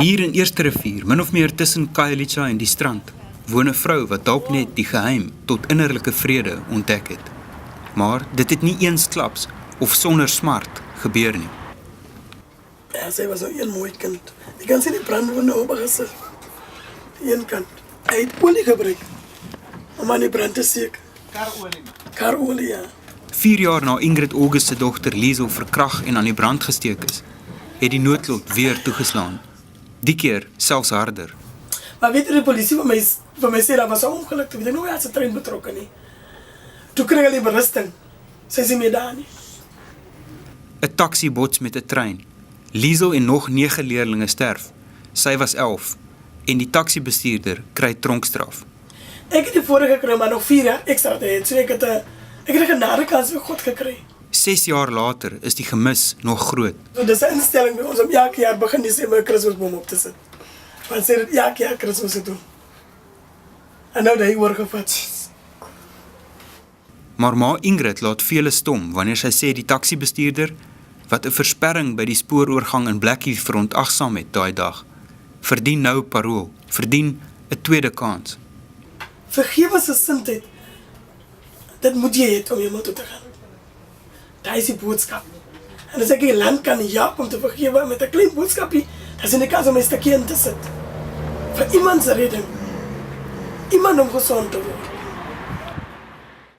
Hier in Eerste Rivier, min of meer tussen Khayelitsha en die strand, woon 'n vrou wat dalk net die geheim tot innerlike vrede ontdek het. Maar dit het nie eensklaps of sonder smart gebeur nie. Ja, sy was een mooi kind. Je kan sien die brandwonden op haar gezicht. Die een kant. Hy het olie gebruik. Om aan die brand te steek. Karolie, ja. 4 jaar na Ingrid August se dogter Liesel verkragt en aan die brand gesteek is, het die noodlot weer toegeslaan. Die keer selfs harder. Maar weet je, de politie van mij zei dat was een ongeluk. Toen weet ik nog, ja, ze trein betrokken nie. Toen kreeg hulle berusting. Sy is nie meer daar nie. 'n Taxi bots met 'n trein. Liesel en nog 9 leerlinge sterf. Sy was 11 en die taxibestuurder kry tronkstraf. Ek het die vorige gekry, maar nog 4 jaar extra tyd. So ek het 'n genadekans vir God gekry. 6 jaar later is die gemis nog groot. So dis 'n instelling by ons om elke jaar begin Desember 'n Kersboom op te sit. Want sê dit elke jaar Kersfees te doen. En nou dat hy oorgevat. Maar ma Ingrid laat vele stom wanneer sy sê die taxibestuurder, wat 'n versperring by die spooroorgang in Blackie verontagsaam het daai dag, verdien nou parool, verdien 'n tweede kans. Vergewensgesindheid, dit moet jy hê om jy moet toe te gaan. Daar is die boodskap. En as ek die land kan help om te vergewe met 'n klein boodskapie, dan is die kans om my stukkie in te sit. Vir iemand se redding. Iemand om gezond te worden.